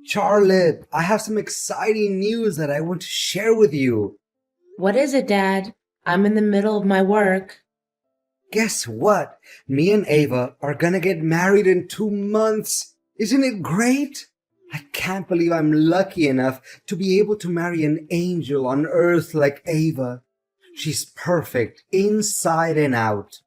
Charlotte, I have some exciting news that I want to share with you. What is it, Dad? I'm in the middle of my work. Guess what? Me and Ava are gonna get married in 2 months. Isn't it great? I can't believe I'm lucky enough to be able to marry an angel on earth like Ava. She's perfect inside and out.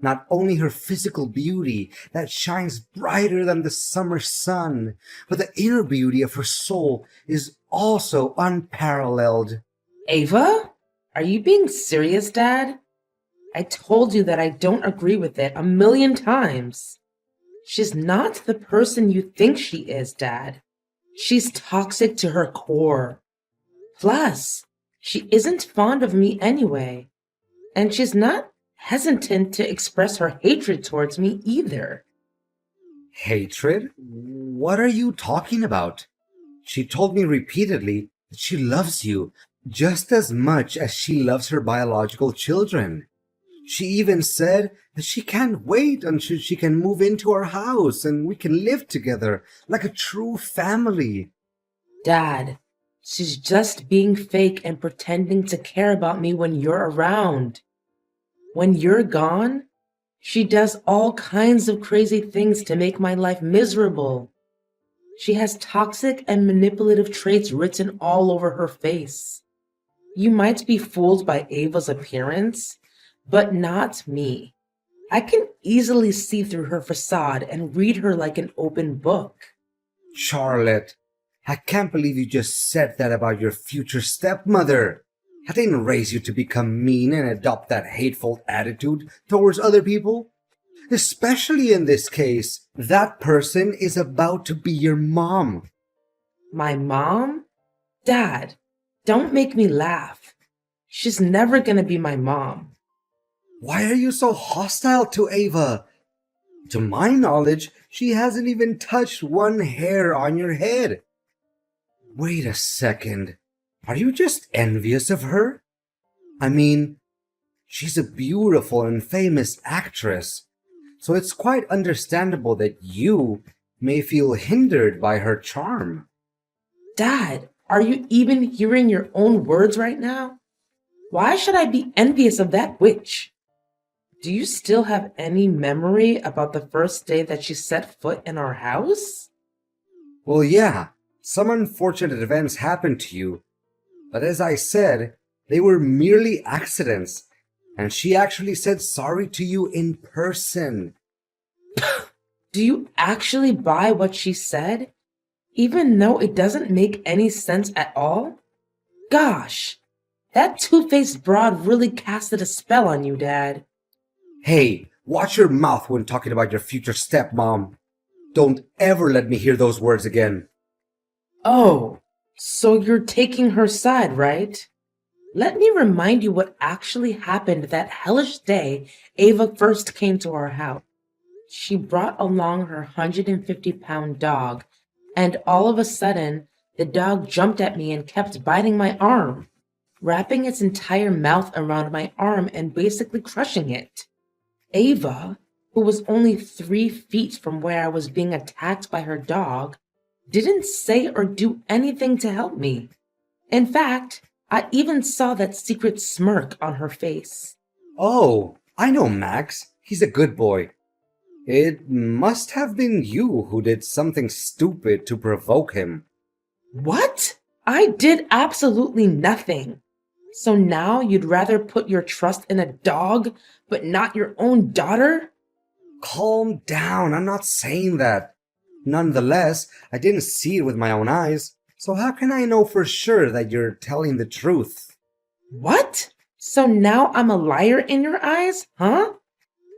Not only her physical beauty that shines brighter than the summer sun, but the inner beauty of her soul is also unparalleled. Ava? Are you being serious, Dad? I told you that I don't agree with it a million times. She's not the person you think she is, Dad. She's toxic to her core. Plus, she isn't fond of me anyway. And she's not hesitant to express her hatred towards me either. Hatred? What are you talking about? She told me repeatedly that she loves you just as much as she loves her biological children. She even said that she can't wait until she can move into our house and we can live together like a true family. Dad, she's just being fake and pretending to care about me when you're around. When you're gone, she does all kinds of crazy things to make my life miserable. She has toxic and manipulative traits written all over her face. You might be fooled by Ava's appearance, but not me. I can easily see through her facade and read her like an open book. Charlotte, I can't believe you just said that about your future stepmother. I didn't raise you to become mean and adopt that hateful attitude towards other people. Especially in this case, that person is about to be your mom. My mom? Dad, don't make me laugh. She's never gonna be my mom. Why are you so hostile to Ava? To my knowledge, she hasn't even touched one hair on your head. Wait a second. Are you just envious of her? I mean, she's a beautiful and famous actress, so it's quite understandable that you may feel hindered by her charm. Dad, are you even hearing your own words right now? Why should I be envious of that witch? Do you still have any memory about the first day that she set foot in our house? Well, yeah, some unfortunate events happened to you, but as I said, they were merely accidents, and she actually said sorry to you in person. Do you actually buy what she said, even though it doesn't make any sense at all? Gosh, that two-faced broad really casted a spell on you, Dad. Hey, watch your mouth when talking about your future stepmom. Don't ever let me hear those words again. Oh, so you're taking her side, right? Let me remind you what actually happened that hellish day Ava first came to our house. She brought along her 150-pound dog, and all of a sudden, the dog jumped at me and kept biting my arm, wrapping its entire mouth around my arm and basically crushing it. Ava, who was only 3 feet from where I was being attacked by her dog, didn't say or do anything to help me. In fact, I even saw that secret smirk on her face. Oh, I know Max. He's a good boy. It must have been you who did something stupid to provoke him. What? I did absolutely nothing. So now you'd rather put your trust in a dog, but not your own daughter? Calm down, I'm not saying that. Nonetheless, I didn't see it with my own eyes, so how can I know for sure that you're telling the truth? What? So now I'm a liar in your eyes, huh?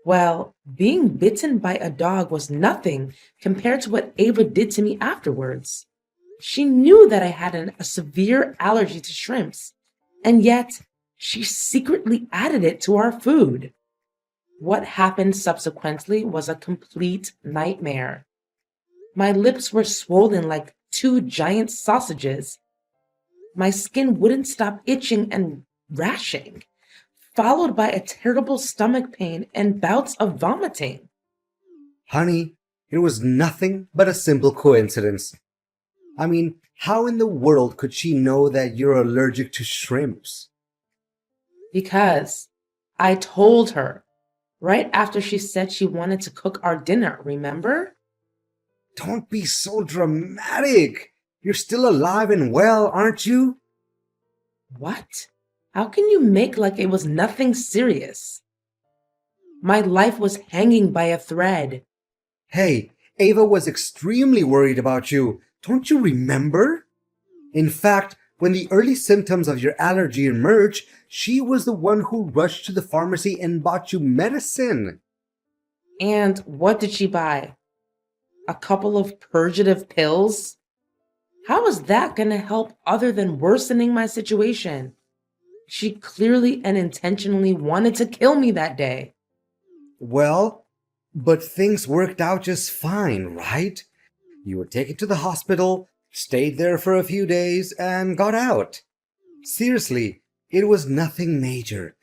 Well, being bitten by a dog was nothing compared to what Ava did to me afterwards. She knew that I had a severe allergy to shrimps, and yet she secretly added it to our food. What happened subsequently was a complete nightmare. My lips were swollen like two giant sausages. My skin wouldn't stop itching and rashing, followed by a terrible stomach pain and bouts of vomiting. Honey, it was nothing but a simple coincidence. I mean, how in the world could she know that you're allergic to shrimps? Because I told her right after she said she wanted to cook our dinner, remember? Don't be so dramatic. You're still alive and well, aren't you? What? How can you make like it was nothing serious? My life was hanging by a thread. Hey, Ava was extremely worried about you. Don't you remember? In fact, when the early symptoms of your allergy emerged, she was the one who rushed to the pharmacy and bought you medicine. And what did she buy? A couple of purgative pills? How is that going to help other than worsening my situation? She clearly and intentionally wanted to kill me that day. Well, but things worked out just fine, right? You were taken to the hospital, stayed there for a few days, and got out. Seriously, it was nothing major.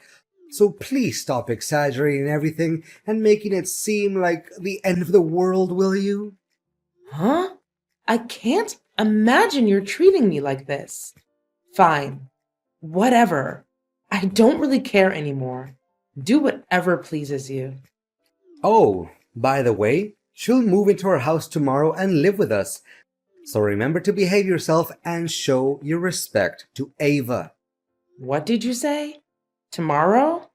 So please stop exaggerating everything and making it seem like the end of the world, will you? Huh? I can't imagine you're treating me like this. Fine. Whatever. I don't really care anymore. Do whatever pleases you. Oh, by the way, she'll move into our house tomorrow and live with us. So remember to behave yourself and show your respect to Ava. What did you say? Tomorrow?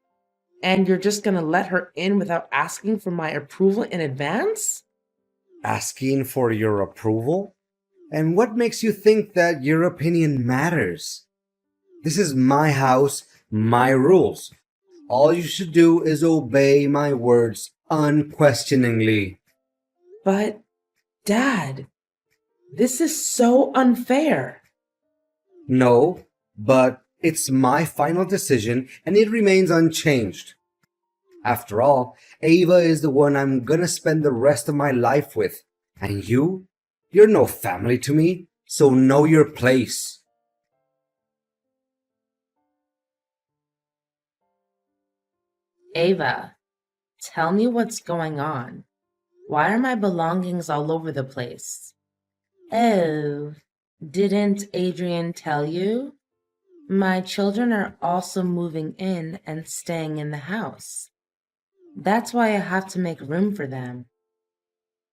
And you're just gonna let her in without asking for my approval in advance? Asking for your approval? And what makes you think that your opinion matters? This is my house, my rules. All you should do is obey my words unquestioningly. But, Dad, this is so unfair. No, but it's my final decision and it remains unchanged. After all, Ava is the one I'm gonna spend the rest of my life with. And you're no family to me, so know your place. Ava, tell me what's going on. Why are my belongings all over the place? Oh, didn't Adrian tell you? My children are also moving in and staying in the house. That's why I have to make room for them.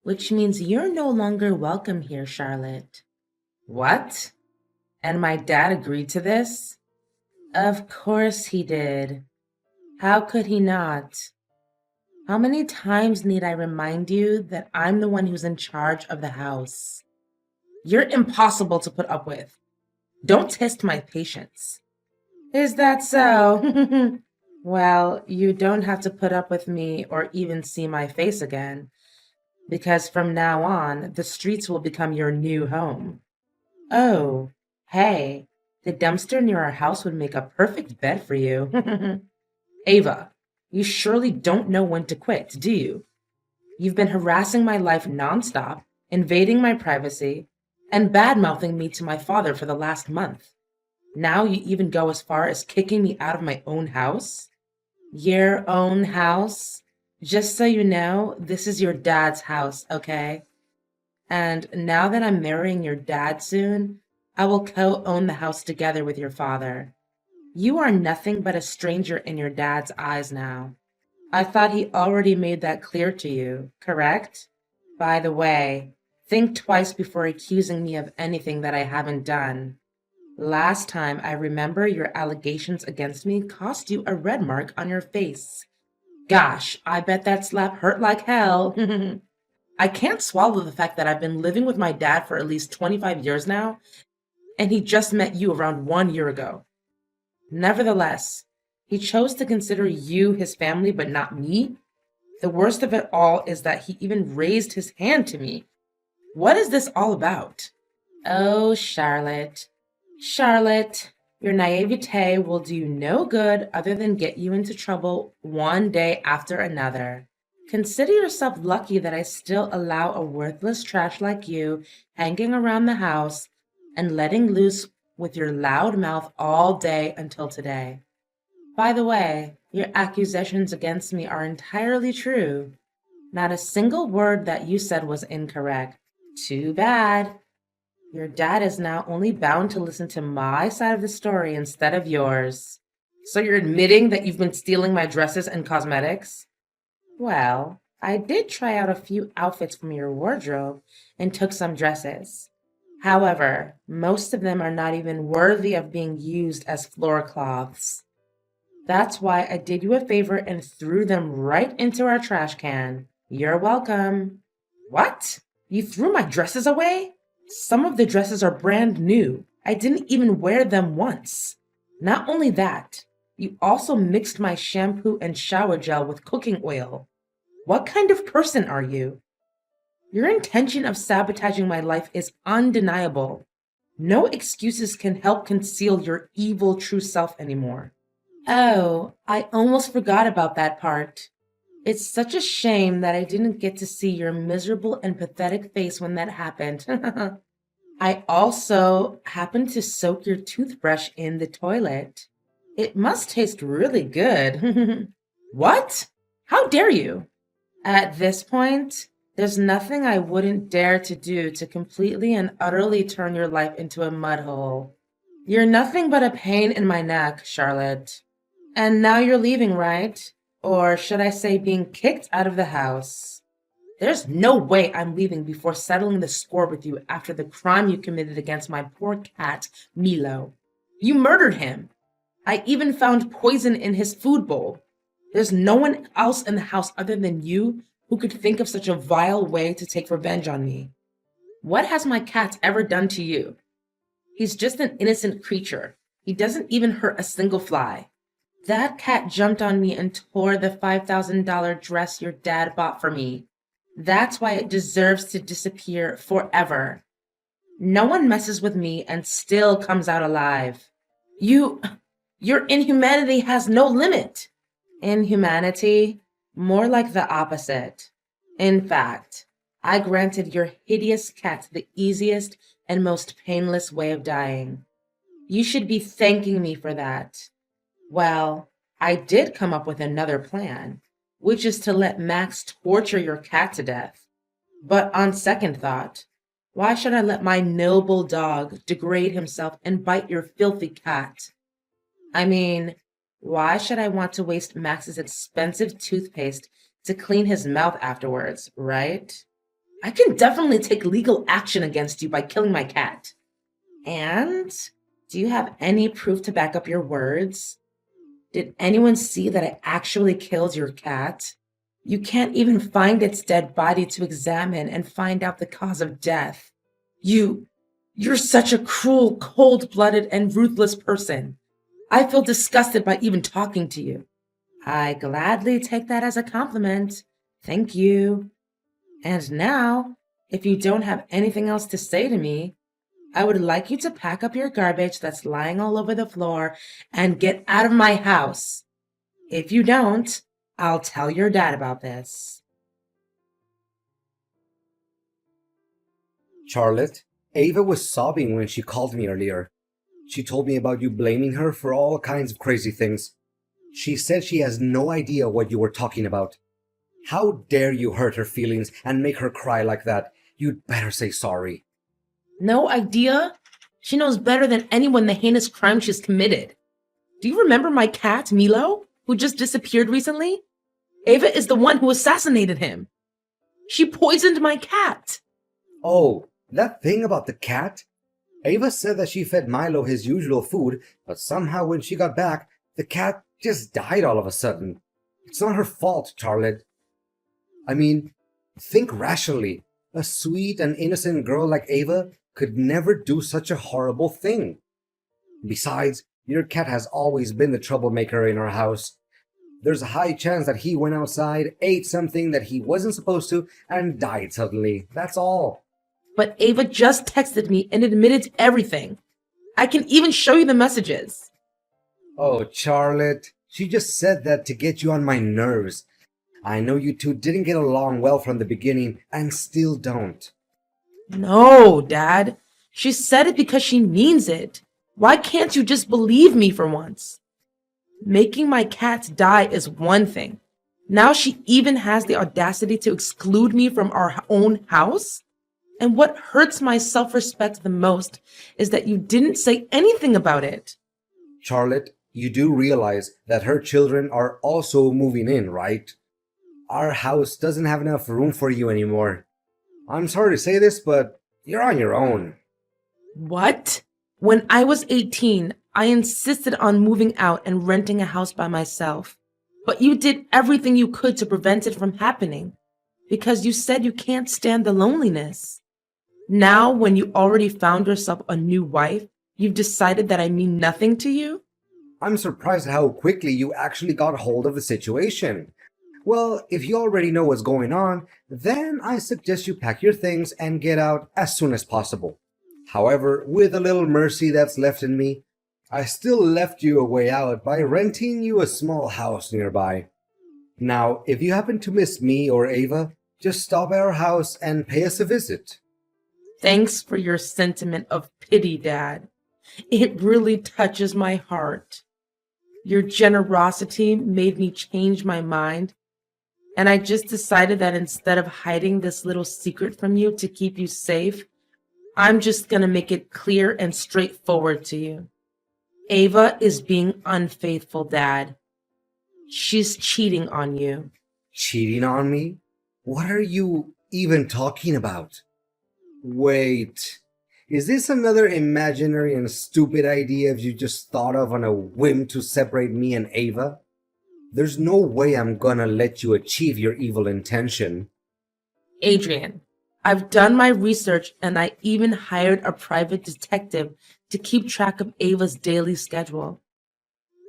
Which means you're no longer welcome here, Charlotte. What? And my dad agreed to this? Of course he did. How could he not? How many times need I remind you that I'm the one who's in charge of the house? You're impossible to put up with. Don't test my patience. Is that so? Well, you don't have to put up with me or even see my face again, because from now on, the streets will become your new home. Oh, hey, the dumpster near our house would make a perfect bed for you. Ava, you surely don't know when to quit, do you? You've been harassing my life nonstop, invading my privacy, and bad-mouthing me to my father for the last month. Now you even go as far as kicking me out of my own house? Your own house? Just so you know, this is your dad's house, okay? And now that I'm marrying your dad soon, I will co-own the house together with your father. You are nothing but a stranger in your dad's eyes now. I thought he already made that clear to you, correct? By the way, think twice before accusing me of anything that I haven't done. Last time I remember your allegations against me cost you a red mark on your face. Gosh, I bet that slap hurt like hell. I can't swallow the fact that I've been living with my dad for at least 25 years now, and he just met you around 1 year ago. Nevertheless, he chose to consider you his family but not me. The worst of it all is that he even raised his hand to me. What is this all about? Oh, Charlotte. Charlotte, your naivete will do you no good other than get you into trouble one day after another. Consider yourself lucky that I still allow a worthless trash like you hanging around the house and letting loose with your loud mouth all day until today. By the way, your accusations against me are entirely true. Not a single word that you said was incorrect. Too bad. Your dad is now only bound to listen to my side of the story instead of yours. So you're admitting that you've been stealing my dresses and cosmetics? Well, I did try out a few outfits from your wardrobe and took some dresses. However, most of them are not even worthy of being used as floor cloths. That's why I did you a favor and threw them right into our trash can. You're welcome. What? You threw my dresses away? Some of the dresses are brand new. I didn't even wear them once. Not only that, you also mixed my shampoo and shower gel with cooking oil. What kind of person are you? Your intention of sabotaging my life is undeniable. No excuses can help conceal your evil true self anymore. Oh, I almost forgot about that part. It's such a shame that I didn't get to see your miserable and pathetic face when that happened. I also happened to soak your toothbrush in the toilet. It must taste really good. What? How dare you? At this point, there's nothing I wouldn't dare to do to completely and utterly turn your life into a mud hole. You're nothing but a pain in my neck, Charlotte. And now you're leaving, right? Or should I say being kicked out of the house? There's no way I'm leaving before settling the score with you after the crime you committed against my poor cat, Milo. You murdered him. I even found poison in his food bowl. There's no one else in the house other than you who could think of such a vile way to take revenge on me. What has my cat ever done to you? He's just an innocent creature. He doesn't even hurt a single fly. That cat jumped on me and tore the $5,000 dress your dad bought for me. That's why it deserves to disappear forever. No one messes with me and still comes out alive. Your inhumanity has no limit. Inhumanity? More like the opposite. In fact, I granted your hideous cat the easiest and most painless way of dying. You should be thanking me for that. Well, I did come up with another plan, which is to let Max torture your cat to death. But on second thought, why should I let my noble dog degrade himself and bite your filthy cat? I mean, why should I want to waste Max's expensive toothpaste to clean his mouth afterwards, right? I can definitely take legal action against you by killing my cat. And do you have any proof to back up your words? Did anyone see that I actually killed your cat? You can't even find its dead body to examine and find out the cause of death. You're such a cruel, cold-blooded, and ruthless person. I feel disgusted by even talking to you. I gladly take that as a compliment. Thank you. And now, if you don't have anything else to say to me, I would like you to pack up your garbage that's lying all over the floor and get out of my house. If you don't, I'll tell your dad about this. Charlotte, Ava was sobbing when she called me earlier. She told me about you blaming her for all kinds of crazy things. She said she has no idea what you were talking about. How dare you hurt her feelings and make her cry like that? You'd better say sorry. No idea? She knows better than anyone the heinous crime she's committed. Do you remember my cat, Milo, who just disappeared recently? Ava is the one who assassinated him. She poisoned my cat. Oh, that thing about the cat? Ava said that she fed Milo his usual food, but somehow when she got back, the cat just died all of a sudden. It's not her fault, Charlotte. I mean, think rationally. A sweet and innocent girl like Ava could never do such a horrible thing. Besides, your cat has always been the troublemaker in our house. There's a high chance that he went outside, ate something that he wasn't supposed to, and died suddenly. That's all. But Ava just texted me and admitted to everything. I can even show you the messages. Oh, Charlotte, she just said that to get you on my nerves. I know you two didn't get along well from the beginning and still don't. No, Dad. She said it because she means it. Why can't you just believe me for once? Making my cat die is one thing. Now she even has the audacity to exclude me from our own house? And what hurts my self-respect the most is that you didn't say anything about it. Charlotte, you do realize that her children are also moving in, right? Our house doesn't have enough room for you anymore. I'm sorry to say this, but you're on your own. What? When I was 18, I insisted on moving out and renting a house by myself. But you did everything you could to prevent it from happening because you said you can't stand the loneliness. Now, when you already found yourself a new wife, you've decided that I mean nothing to you? I'm surprised how quickly you actually got hold of the situation. Well, if you already know what's going on, then I suggest you pack your things and get out as soon as possible. However, with a little mercy that's left in me, I still left you a way out by renting you a small house nearby. Now, if you happen to miss me or Ava, just stop at our house and pay us a visit. Thanks for your sentiment of pity, Dad. It really touches my heart. Your generosity made me change my mind, and I just decided that instead of hiding this little secret from you to keep you safe, I'm just gonna make it clear and straightforward to you. Ava is being unfaithful, Dad. She's cheating on you. Cheating on me? What are you even talking about? Wait, is this another imaginary and stupid idea you just thought of on a whim to separate me and Ava? There's no way I'm gonna let you achieve your evil intention. Adrian, I've done my research and I even hired a private detective to keep track of Ava's daily schedule.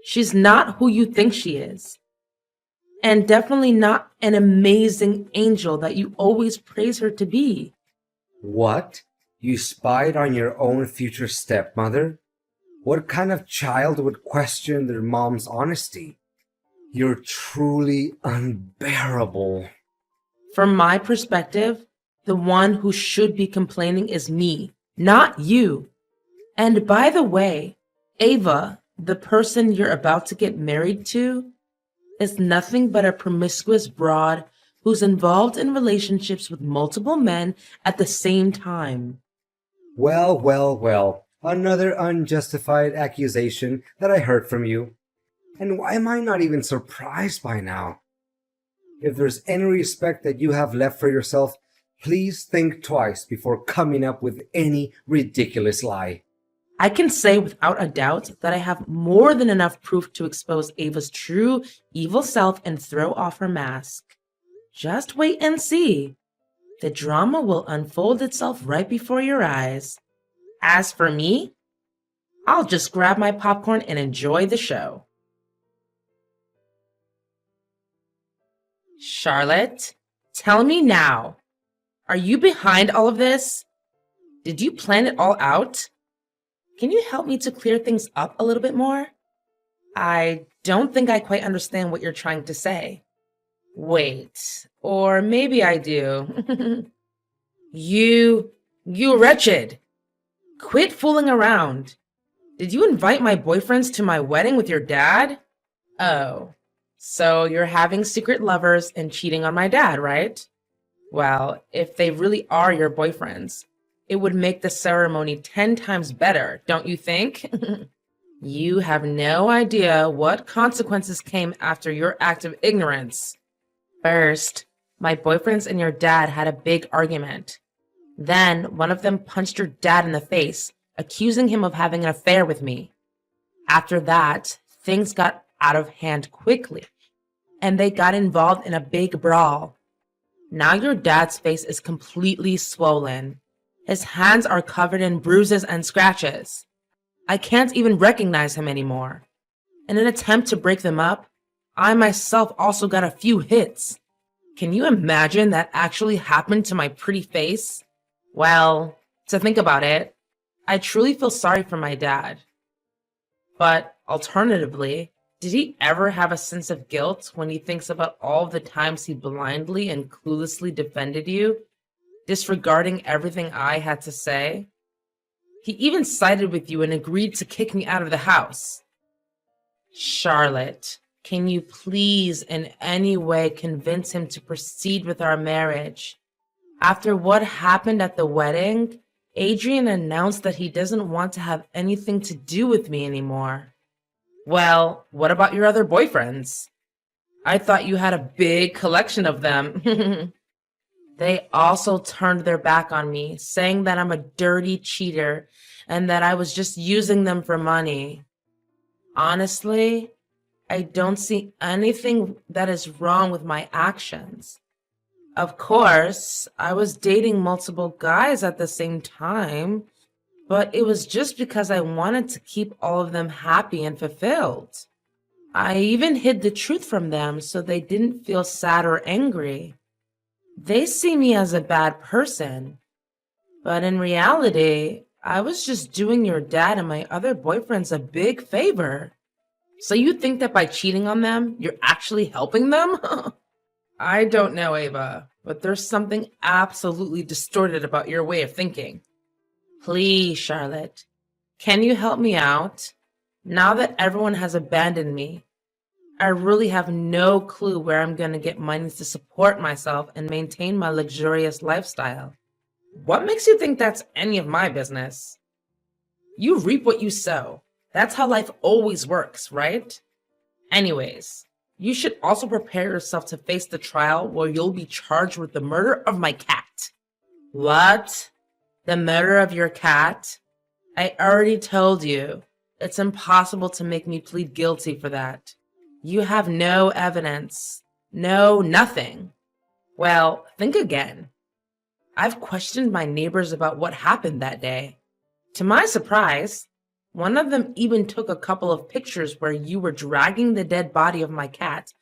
She's not who you think she is. And definitely not an amazing angel that you always praise her to be. What? You spied on your own future stepmother? What kind of child would question their mom's honesty? You're truly unbearable. From my perspective, the one who should be complaining is me, not you. And by the way, Ava, the person you're about to get married to, is nothing but a promiscuous broad who's involved in relationships with multiple men at the same time. Well, well, well. Another unjustified accusation that I heard from you. And why am I not even surprised by now? If there's any respect that you have left for yourself, please think twice before coming up with any ridiculous lie. I can say without a doubt that I have more than enough proof to expose Ava's true evil self and throw off her mask. Just wait and see. The drama will unfold itself right before your eyes. As for me, I'll just grab my popcorn and enjoy the show. Charlotte, tell me now. Are you behind all of this? Did you plan it all out? Can you help me to clear things up a little bit more? I don't think I quite understand what you're trying to say. Wait, or maybe I do. You wretched. Quit fooling around. Did you invite my boyfriends to my wedding with your dad? Oh, so you're having secret lovers and cheating on my dad, right? Well, if they really are your boyfriends, it would make the ceremony 10 times better, don't you think? You have no idea what consequences came after your act of ignorance. First, my boyfriends and your dad had a big argument. Then, one of them punched your dad in the face, accusing him of having an affair with me. After that, things got out of hand quickly, and they got involved in a big brawl. Now your dad's face is completely swollen. His hands are covered in bruises and scratches. I can't even recognize him anymore. In an attempt to break them up, I myself also got a few hits. Can you imagine that actually happened to my pretty face? Well, to think about it, I truly feel sorry for my dad. But alternatively, did he ever have a sense of guilt when he thinks about all the times he blindly and cluelessly defended you, disregarding everything I had to say? He even sided with you and agreed to kick me out of the house. Charlotte, can you please in any way convince him to proceed with our marriage? After what happened at the wedding, Adrian announced that he doesn't want to have anything to do with me anymore. Well, what about your other boyfriends? I thought you had a big collection of them. They also turned their back on me, saying that I'm a dirty cheater and that I was just using them for money. Honestly, I don't see anything that is wrong with my actions. Of course, I was dating multiple guys at the same time, but it was just because I wanted to keep all of them happy and fulfilled. I even hid the truth from them so they didn't feel sad or angry. They see me as a bad person, but in reality, I was just doing your dad and my other boyfriends a big favor. So you think that by cheating on them, you're actually helping them? I don't know, Ava, but there's something absolutely distorted about your way of thinking. Please, Charlotte, can you help me out? Now that everyone has abandoned me, I really have no clue where I'm going to get money to support myself and maintain my luxurious lifestyle. What makes you think that's any of my business? You reap what you sow. That's how life always works, right? Anyways, you should also prepare yourself to face the trial where you'll be charged with the murder of my cat. What? The murder of your cat? I already told you. It's impossible to make me plead guilty for that. You have no evidence. No, nothing. Well, think again. I've questioned my neighbors about what happened that day. To my surprise, one of them even took a couple of pictures where you were dragging the dead body of my cat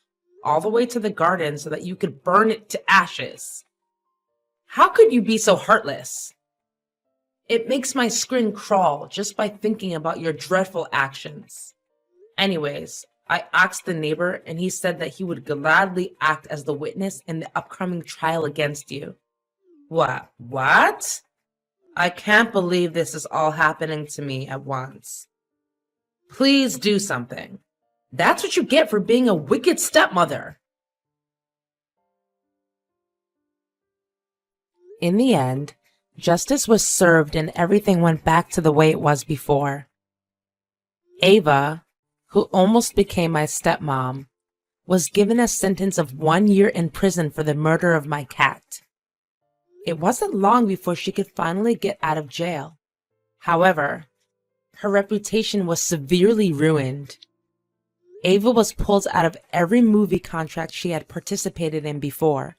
all the way to the garden so that you could burn it to ashes. How could you be so heartless? It makes my skin crawl just by thinking about your dreadful actions. Anyways, I asked the neighbor and he said that he would gladly act as the witness in the upcoming trial against you. What? I can't believe this is all happening to me at once. Please do something. That's what you get for being a wicked stepmother. In the end, justice was served and everything went back to the way it was before. Ava, who almost became my stepmom, was given a sentence of 1 year in prison for the murder of my cat. It wasn't long before she could finally get out of jail. However, her reputation was severely ruined. Ava was pulled out of every movie contract she had participated in before.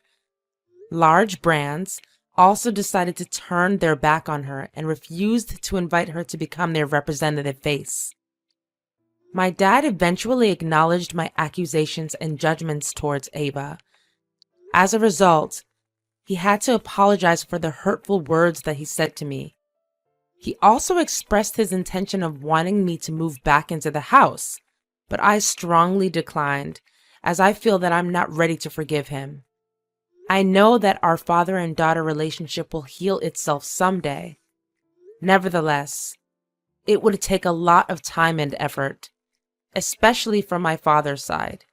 Large brands also decided to turn their back on her and refused to invite her to become their representative face. My dad eventually acknowledged my accusations and judgments towards Ava. As a result, he had to apologize for the hurtful words that he said to me. He also expressed his intention of wanting me to move back into the house, but I strongly declined, as I feel that I'm not ready to forgive him. I know that our father and daughter relationship will heal itself someday. Nevertheless, it would take a lot of time and effort, especially from my father's side.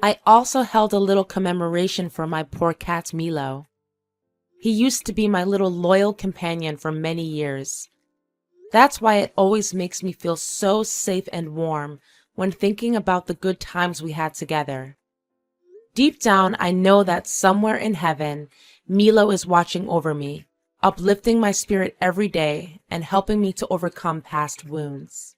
I also held a little commemoration for my poor cat Milo. He used to be my little loyal companion for many years. That's why it always makes me feel so safe and warm when thinking about the good times we had together. Deep down, I know that somewhere in heaven, Milo is watching over me, uplifting my spirit every day and helping me to overcome past wounds.